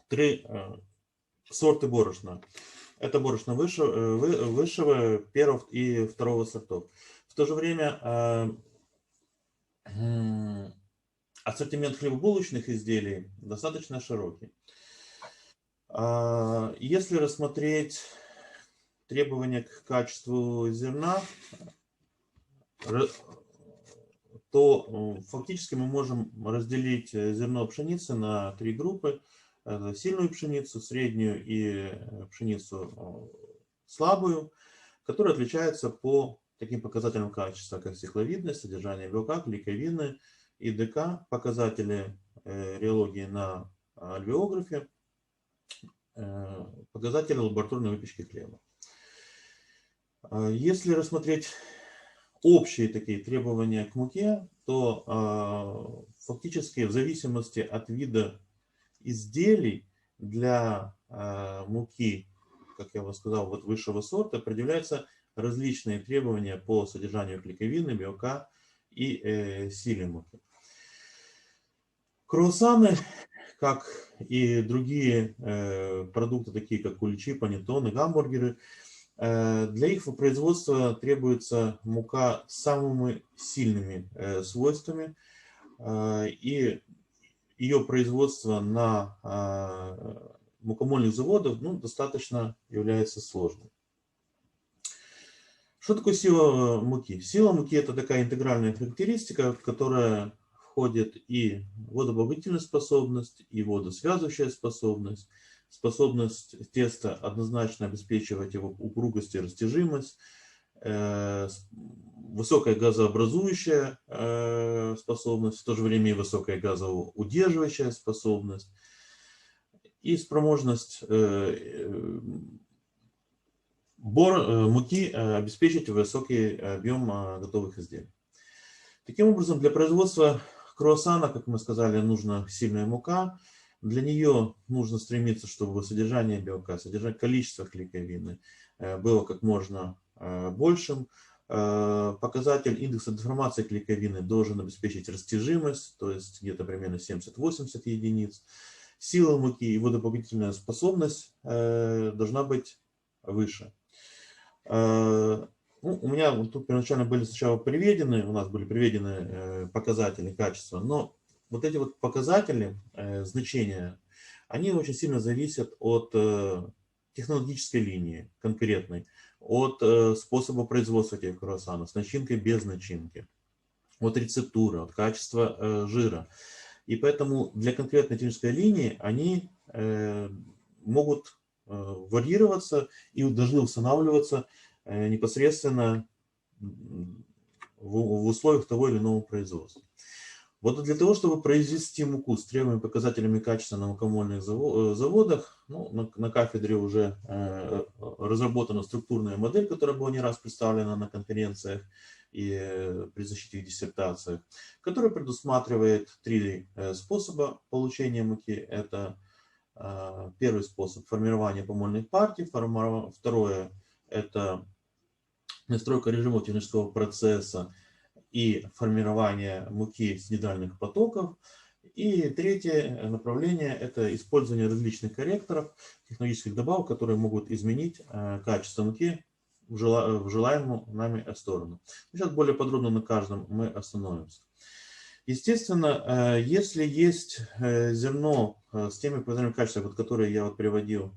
три сорта борошна. Это борошно высшего, первого и второго сортов. В то же время ассортимент хлебобулочных изделий достаточно широкий. Если рассмотреть требования к качеству зерна, то фактически мы можем разделить зерно пшеницы на три группы. Сильную пшеницу, среднюю и пшеницу слабую, которые отличаются по таким показателям качества, как стекловидность, содержание белка, клейковины, ИДК, показатели реологии на альвеографе, показатели лабораторной выпечки хлеба. Если рассмотреть общие такие требования к муке, то фактически в зависимости от вида изделий для муки, как я вам сказал, вот высшего сорта, определяются различные требования по содержанию клейковины, белка и силе муки. Круассаны, как и другие продукты, такие как куличи, панеттоны, гамбургеры, для их производства требуется мука с самыми сильными свойствами, и ее производство на мукомольных заводах достаточно является сложным. Что такое сила муки? Сила муки – это такая интегральная характеристика, в которая входит и водообогатительная способность, и водосвязывающая способность, способность теста однозначно обеспечивать его упругость и растяжимость, высокая газообразующая способность, в то же время и высокая газоудерживающая способность и спроможность муки обеспечить высокий объем готовых изделий. Таким образом, для производства круассана, как мы сказали, нужна сильная мука. Для нее нужно стремиться, чтобы содержание белка, количество клейковины было как можно большим. Показатель индекса деформации клейковины должен обеспечить растяжимость, то есть где-то примерно 70-80 единиц. Сила муки и водообогатительная способность должна быть выше. У меня тут первоначально были сначала приведены, у нас были приведены показатели качества, но вот эти вот показатели, значения, они очень сильно зависят от технологической линии конкретной, от способа производства этих круассанов, с начинкой, без начинки, от рецептуры, от качества жира. И поэтому для конкретной технической линии они могут варьироваться и должны устанавливаться непосредственно в условиях того или иного производства. Вот для того, чтобы произвести муку с требуемыми показателями качества на мукомольных заводах, на кафедре уже разработана структурная модель, которая была не раз представлена на конференциях и при защите диссертациях, которая предусматривает три способа получения муки. Это первый способ — формирование помольных партий, второе — это настройка режима технического процесса и формирование муки с нейтральных потоков. И третье направление – это использование различных корректоров, технологических добавок, которые могут изменить качество муки в желаемую нами сторону. Сейчас более подробно на каждом мы остановимся. Естественно, если есть зерно с теми показателями качества, которые я приводил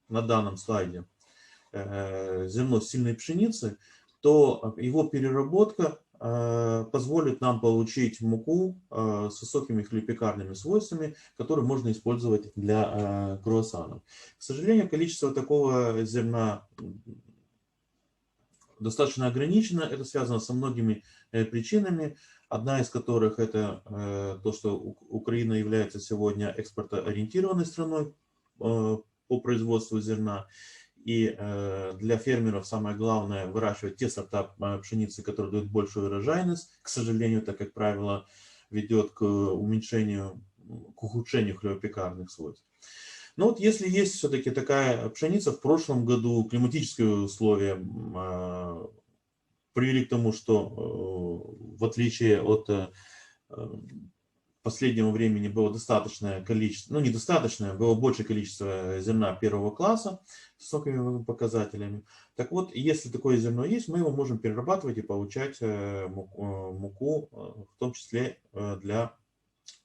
на данном слайде, зерно сильной пшеницы, то его переработка позволит нам получить муку с высокими хлебопекарными свойствами, которые можно использовать для круассанов. К сожалению, количество такого зерна достаточно ограничено. Это связано со многими причинами. Одна из которых — это то, что Украина является сегодня экспортоориентированной страной по производству зерна. И для фермеров самое главное — выращивать те сорта пшеницы, которые дают большую урожайность. К сожалению, это, как правило, ведет к ухудшению хлебопекарных свойств. Но вот если есть все-таки такая пшеница, в прошлом году климатические условия привели к тому, что в отличие от последнего времени было достаточное количество, ну недостаточное, было большее количество зерна первого класса с высокими показателями. Так вот, если такое зерно есть, мы его можем перерабатывать и получать муку, в том числе для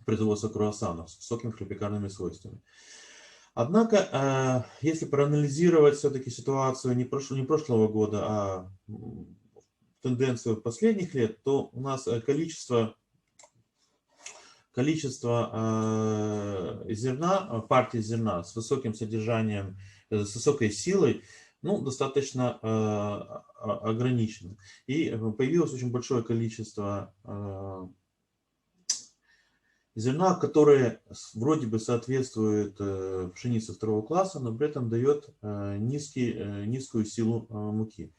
производства круассанов с высокими хлебопекарными свойствами. Однако, если проанализировать все-таки ситуацию не прошлого года, а тенденцию последних лет, то у нас количество зерна, партии зерна с высоким содержанием, с высокой силой, ну, достаточно ограничено. И появилось очень большое количество зерна, которое вроде бы соответствует пшенице второго класса, но при этом дает низкую силу муки.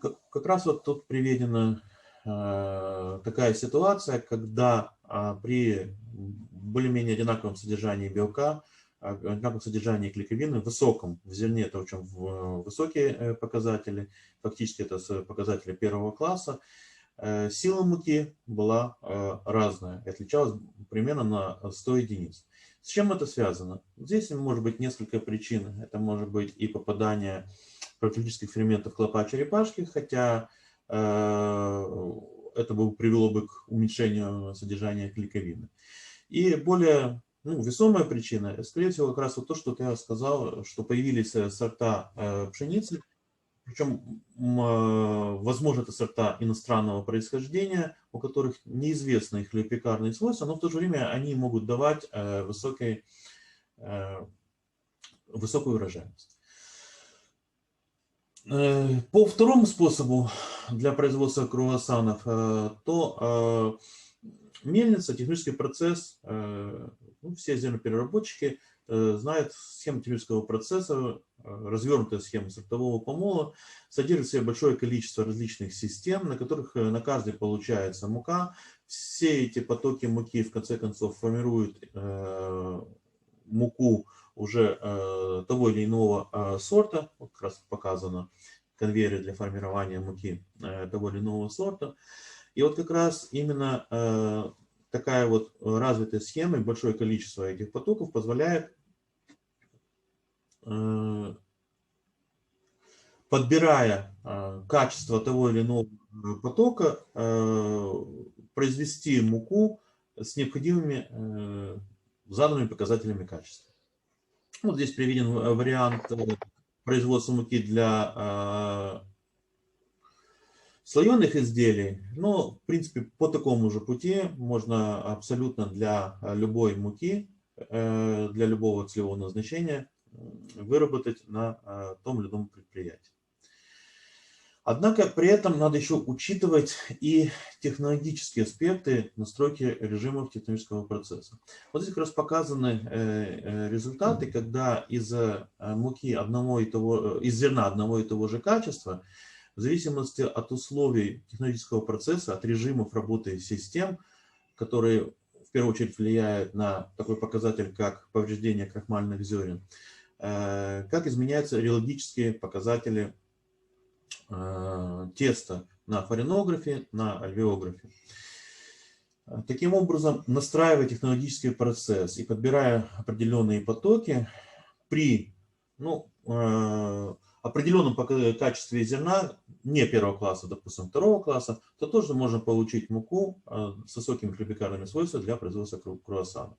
Как раз вот тут приведена такая ситуация, когда при более-менее одинаковом содержании белка, одинаковом содержании клейковины, высоком в зерне, это очень высокие показатели, фактически это показатели первого класса, сила муки была разная и отличалась примерно на 100 единиц. С чем это связано? Здесь может быть несколько причин. Это может быть и попадание профилактических ферментов клопа черепашки, хотя это привело бы к уменьшению содержания клейковины. И более весомая причина, скорее всего, как раз вот то, что я сказал, что появились сорта пшеницы, причем, возможно, это сорта иностранного происхождения, у которых неизвестны их хлебопекарные свойства, но в то же время они могут давать высокую урожайность. По второму способу для производства круассанов, то мельница, технический процесс, все зернопереработчики знают схему технического процесса, развернутая схема сортового помола, содержит в себе большое количество различных систем, на которых на каждой получается мука. Все эти потоки муки в конце концов формируют муку уже того или иного сорта, вот как раз показано конвейеры для формирования муки того или иного сорта. И вот как раз именно такая вот развитая схема и большое количество этих потоков позволяет, подбирая качество того или иного потока, произвести муку с необходимыми заданными показателями качества. Вот здесь приведен вариант производства муки для слоеных изделий. Но, в принципе, по такому же пути можно абсолютно для любой муки, для любого целевого назначения выработать на том или ином предприятии. Однако при этом надо еще учитывать и технологические аспекты настройки режимов технического процесса. Вот здесь как раз показаны результаты, когда из муки из зерна одного и того же качества, в зависимости от условий технологического процесса, от режимов работы систем, которые в первую очередь влияют на такой показатель, как повреждение крахмальных зерен, как изменяются реологические показатели теста на фаринографе, на альвеографе. Таким образом, настраивая технологический процесс и подбирая определенные потоки при определенном качестве зерна, не первого класса, допустим, второго класса, то тоже можно получить муку с высокими хлебопекарными свойствами для производства круассанов.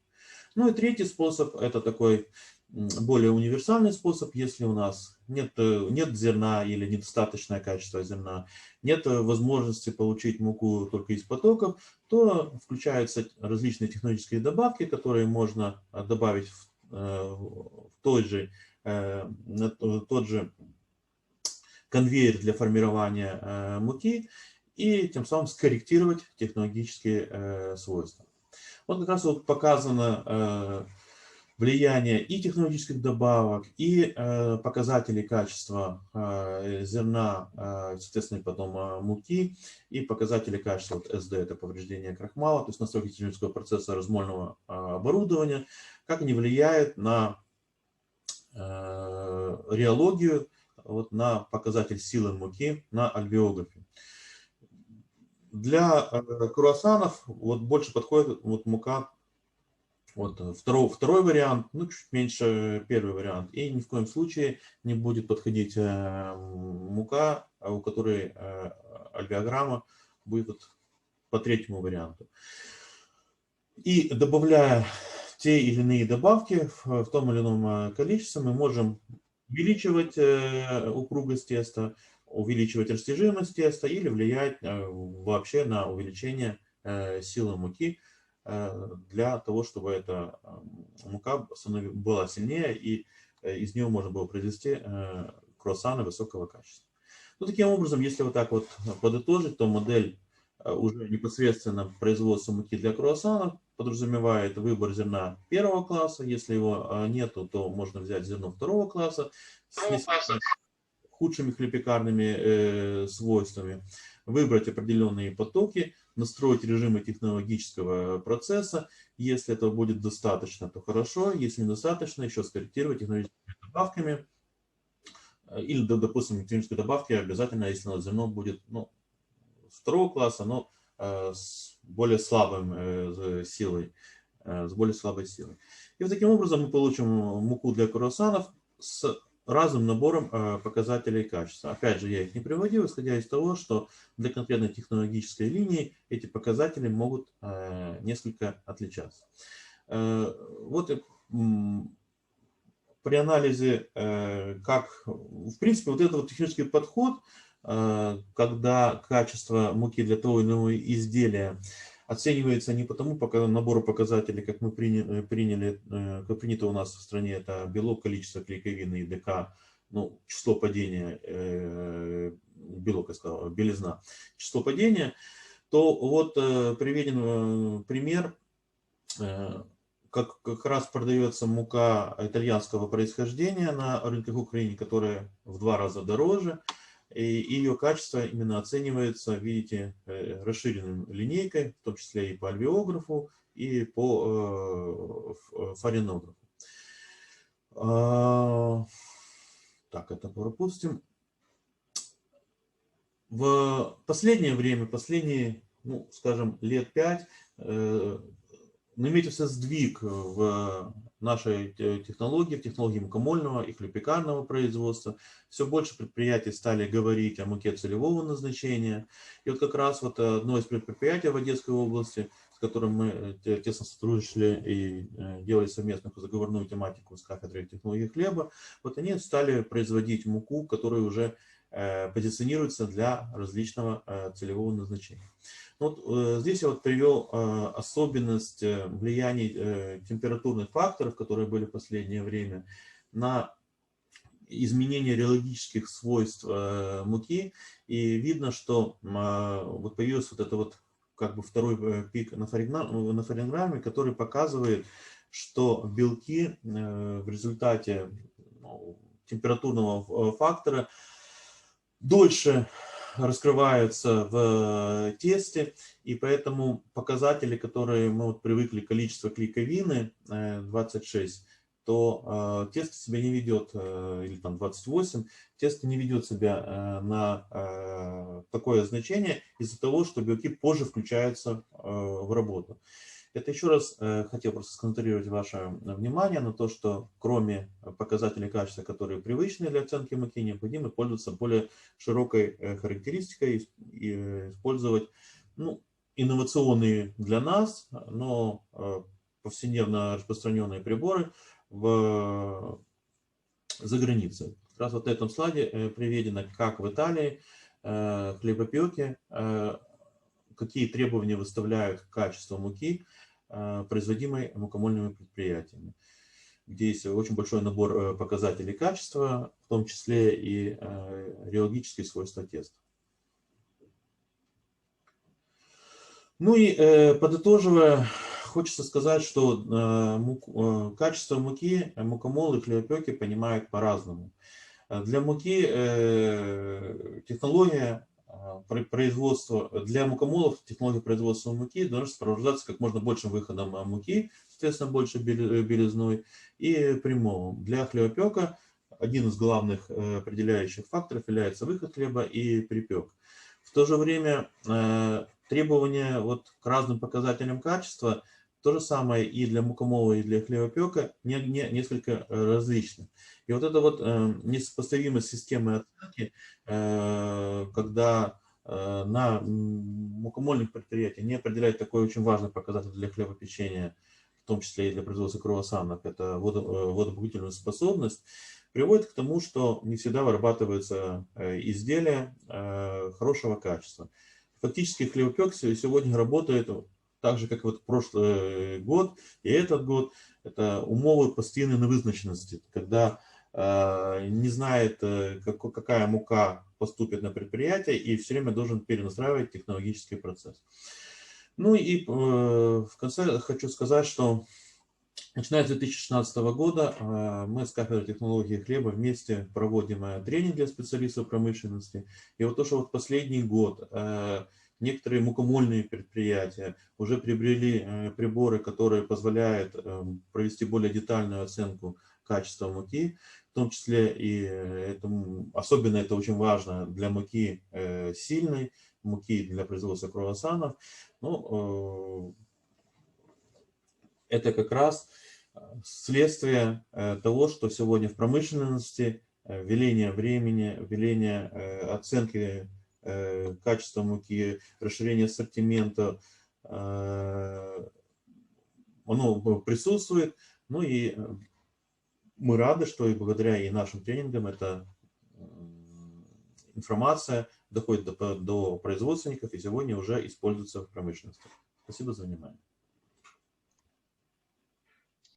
Ну и третий способ, это такой более универсальный способ, если у нас нет зерна или недостаточное качество зерна, нет возможности получить муку только из потоков, то включаются различные технологические добавки, которые можно добавить в тот же конвейер для формирования муки и тем самым скорректировать технологические свойства. Вот как раз вот показано влияние и технологических добавок, и показателей качества зерна, соответственно, потом муки, и показатели качества вот SD, это повреждение крахмала, то есть настройки технического процесса размольного оборудования, как они влияют на реологию, вот, на показатель силы муки на альвеографе. Для круассанов вот больше подходит вот мука, вот второй вариант, ну чуть меньше первый вариант. И ни в коем случае не будет подходить мука, у которой альвеограмма будет вот по третьему варианту. И добавляя те или иные добавки в том или ином количестве, мы можем увеличивать упругость теста, увеличивать растяжимость теста или влиять вообще на увеличение силы муки для того, чтобы эта мука была сильнее и из нее можно было произвести круассаны высокого качества. Ну, таким образом, если вот так вот подытожить, то модель уже непосредственно производства муки для круассанов подразумевает выбор зерна первого класса. Если его нету, то можно взять зерно второго класса с худшими хлебопекарными свойствами, выбрать определенные потоки, настроить режимы технологического процесса. Если этого будет достаточно, то хорошо. Если недостаточно, еще скорректировать технологическими добавками. Или, допустим, технические добавки обязательно, если зерно будет второго класса, но с более слабой силой, с более слабой силой. И вот таким образом мы получим муку для круассанов с разным набором показателей качества. Опять же, я их не приводил, исходя из того, что для конкретной технологической линии эти показатели могут несколько отличаться. Вот при анализе, как, в принципе, вот этот вот технический подход, когда качество муки для того или иного изделия оценивается не потому набору показателей, как мы приняли, как принято у нас в стране, это белок, количество клейковины и ДК, ну, число падения, белок, я сказал, белизна, число падения, то вот приведен пример, как раз продается мука итальянского происхождения на рынке Украины, которая в 2 раза дороже. И ее качество именно оценивается, видите, расширенной линейкой, в том числе и по альвеографу, и по фаринографу. Так, это пропустим. В последнее время, последние, ну, скажем, лет 5, наметился сдвиг в нашей технологии, в технологии мукомольного и хлебопекарного производства. Все больше предприятий стали говорить о муке целевого назначения. И вот как раз вот одно из предприятий в Одесской области, с которым мы тесно сотрудничали и делали совместную заговорную тематику с кафедрой технологии хлеба, вот они стали производить муку, которая уже позиционируется для различного целевого назначения. Вот здесь я вот привел особенность влияния температурных факторов, которые были в последнее время, на изменение реологических свойств муки. И видно, что вот появился вот это вот как бы второй пик на фаринограмме, который показывает, что белки в результате температурного фактора дольше раскрываются в тесте, и поэтому показатели, которые мы вот привыкли, количество клейковины 26, то тесто себя не ведет, или там 28, тесто не ведет себя на такое значение из-за того, что белки позже включаются в работу. Это еще раз хотел просто сконцентрировать ваше внимание на то, что кроме показателей качества, которые привычны для оценки муки, необходимо пользоваться более широкой характеристикой и использовать инновационные для нас, но повседневно распространенные приборы за границей. Как раз вот на этом слайде приведено, как в Италии хлебопеки, какие требования выставляют к качеству муки, производимой мукомольными предприятиями, где есть очень большой набор показателей качества, в том числе и реологические свойства теста. Ну и подытоживая, хочется сказать, что качество муки мукомолы и хлебопеки понимают по-разному. Для муки технология производства, для мукомолов технология производства муки должна сопровождаться как можно большим выходом муки, соответственно, больше белизной, и примолом. Для хлебопека один из главных определяющих факторов является выход хлеба и припек. В то же время требования вот к разным показателям качества то же самое и для мукомола, и для хлебопека несколько различны. И вот это вот несопоставимость системы оценки, когда на мукомольных предприятиях не определяют такой очень важный показатель для хлебопечения, в том числе и для производства круассанов, это водопокупительную способность, приводит к тому, что не всегда вырабатываются изделия хорошего качества. Фактически хлебопек сегодня работает так же, как вот прошлый год и этот год. Это умовы постоянной невызначенности, когда не знает, какая мука поступит на предприятие, и все время должен перенастраивать технологический процесс. Ну и в конце хочу сказать, что начиная с 2016 года мы с кафедрой технологии хлеба вместе проводим тренинг для специалистов промышленности. И вот то, что вот последний год некоторые мукомольные предприятия уже приобрели приборы, которые позволяют провести более детальную оценку качества муки, в том числе и особенно это очень важно для муки сильной, муки для производства круассанов. Ну, это как раз следствие того, что сегодня в промышленности веление времени, веление оценки качества муки, расширение ассортимента, оно присутствует. Ну и мы рады, что и благодаря и нашим тренингам эта информация доходит до производственников и сегодня уже используется в промышленности. Спасибо за внимание.